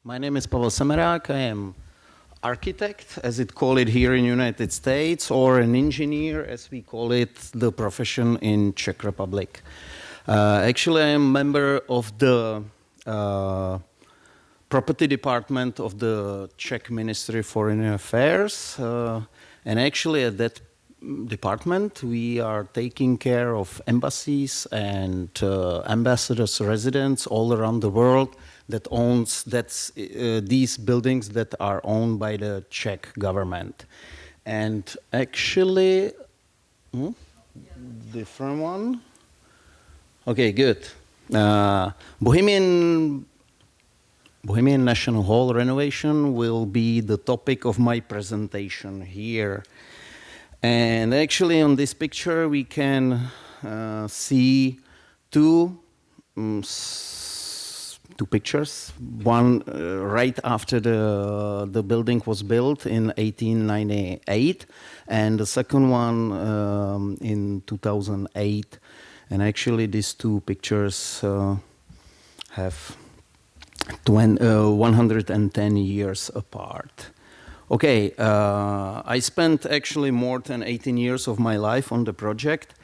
My name is Pavel Semerák. I am architect, as it call it here in United States, or an engineer, as we call it, the profession in Czech Republic. Actually, I am member of the property department of the Czech Ministry of Foreign Affairs, and actually at that department we are taking care of embassies and ambassadors' residence all around the world that owns these buildings that are owned by the Czech government. And actually, different one. Okay, good. Bohemian National Hall renovation will be the topic of my presentation here. And actually on this picture we can see two pictures. One right after the building was built in 1898, and the second one in 2008. And actually these two pictures have 110 years apart. Okay, I spent actually more than 18 years of my life on the project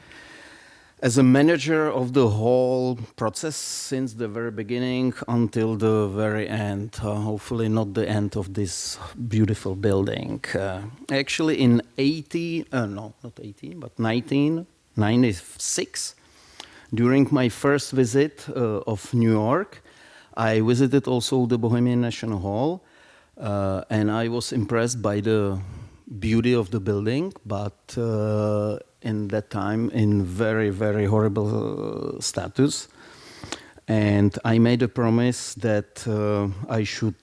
as a manager of the whole process since the very beginning until the very end, hopefully not the end of this beautiful building. Actually in 1996, during my first visit of New York, I visited also the Bohemian National Hall, and I was impressed by the beauty of the building, but in that time in very, very horrible status. And I made a promise that I should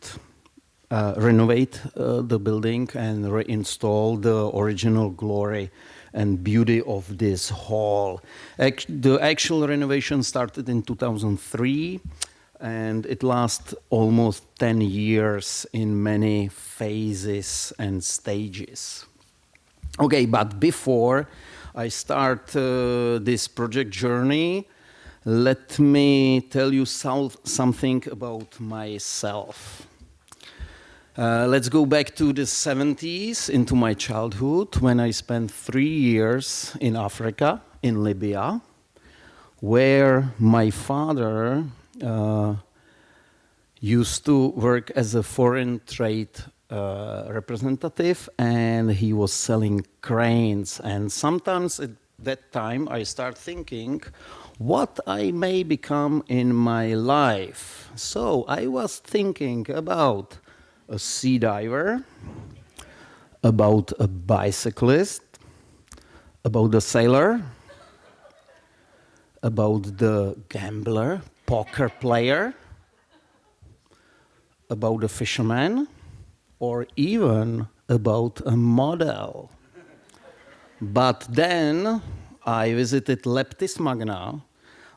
renovate the building and reinstall the original glory and beauty of this hall. The actual renovation started in 2003, and it lasts almost 10 years in many phases and stages. Okay, but before I start this project journey, let me tell you something about myself. Let's go back to the 70s, into my childhood, when I spent 3 years in Africa, in Libya, where my father used to work as a foreign trade representative, and he was selling cranes. And sometimes at that time I start thinking what I may become in my life. So I was thinking about a sea diver, about a bicyclist, about a sailor, about the gambler, poker player, about a fisherman, or even about a model. But then I visited Leptis Magna,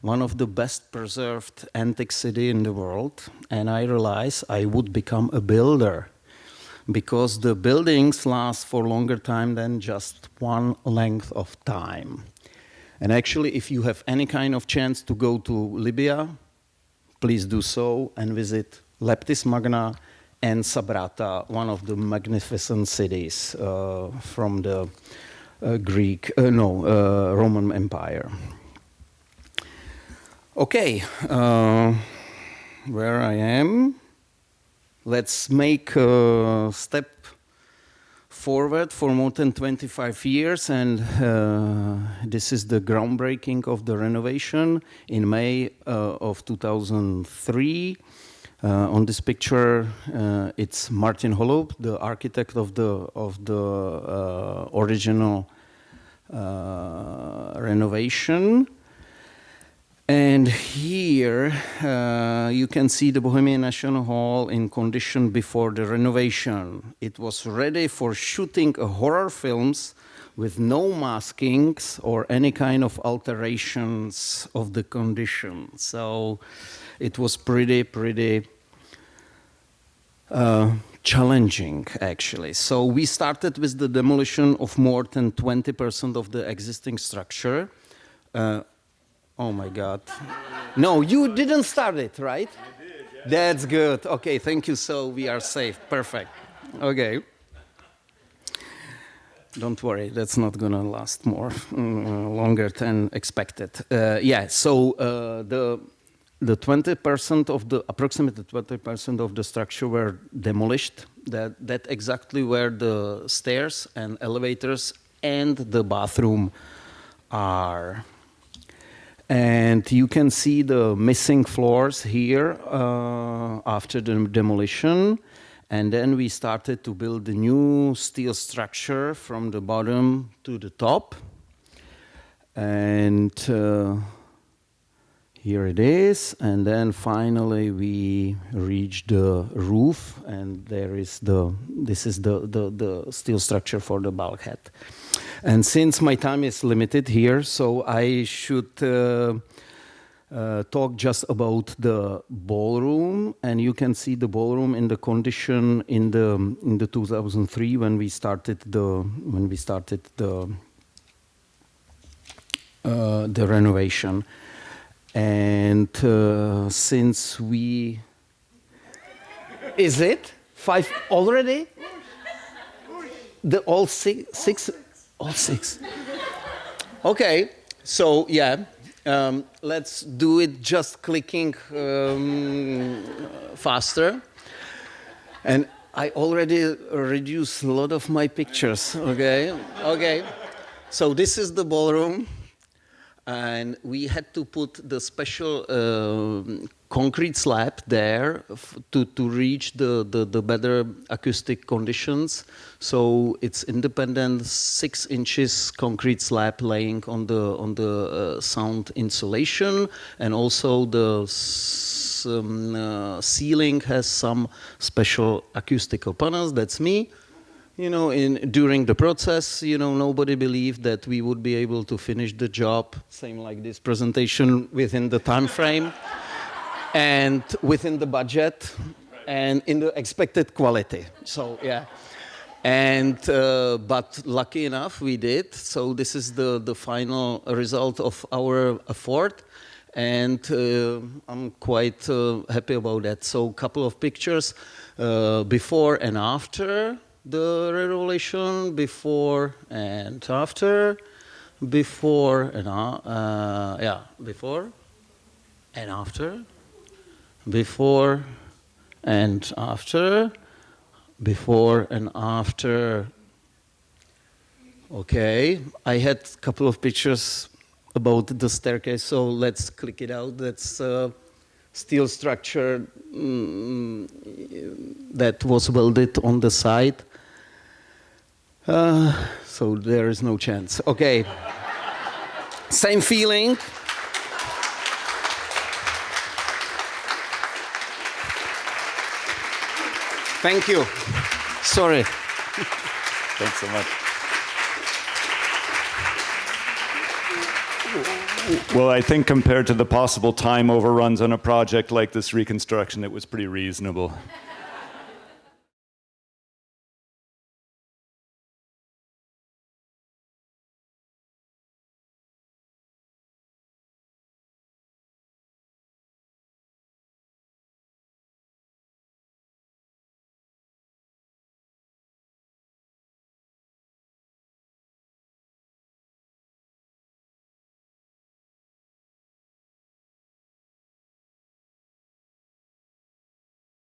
one of the best preserved antique city in the world, and I realized I would become a builder because the buildings last for longer time than just one length of time. And actually, if you have any kind of chance to go to Libya, please do so and visit Leptis Magna and Sabrata, one of the magnificent cities from the Roman Empire. Okay, where I am, let's make a step forward for more than 25 years, and this is the groundbreaking of the renovation in May of 2003. On this picture, it's Martin Holub, the architect of the original renovation. And here you can see the Bohemian National Hall in condition before the renovation. It was ready for shooting horror films with no maskings or any kind of alterations of the condition. So it was pretty challenging, actually. So we started with the demolition of more than 20% of the existing structure. Oh my God. No, you didn't start it, right? That's good. Okay, thank you. So we are safe. Perfect. Okay. Don't worry, that's not gonna last longer than expected. So the 20% of the approximately 20% of the structure were demolished. That exactly where the stairs and elevators and the bathroom are. And you can see the missing floors here after the demolition. And then we started to build a new steel structure from the bottom to the top. And here it is. And then finally we reached the roof. And this is the steel structure for the bulkhead. And since my time is limited here, so I should talk just about the ballroom, and you can see the ballroom in the condition in the 2003 when we started the renovation, and since we is it 5 already? The all six. All 6. Okay, so yeah. Let's do it just clicking faster. And I already reduced a lot of my pictures, okay? Okay, so this is the ballroom. And we had to put the special concrete slab there to reach the better acoustic conditions. So it's independent 6 inches concrete slab laying on the sound insulation, and also the ceiling has some special acoustical panels. That's me. You know, during the process, you know, nobody believed that we would be able to finish the job, same like this presentation, within the time frame, and within the budget, and in the expected quality. So, yeah. And, but lucky enough, we did. So this is the final result of our effort. And I'm quite happy about that. So a couple of pictures before and after the renovation, before and after, before and before and after, before and after, before and after. Okay, I had a couple of pictures about the staircase, so let's click it out. That's steel structure that was welded on the side. So there is no chance. Okay. Same feeling. Thank you. Sorry. Thanks so much. Well, I think compared to the possible time overruns on a project like this reconstruction, it was pretty reasonable.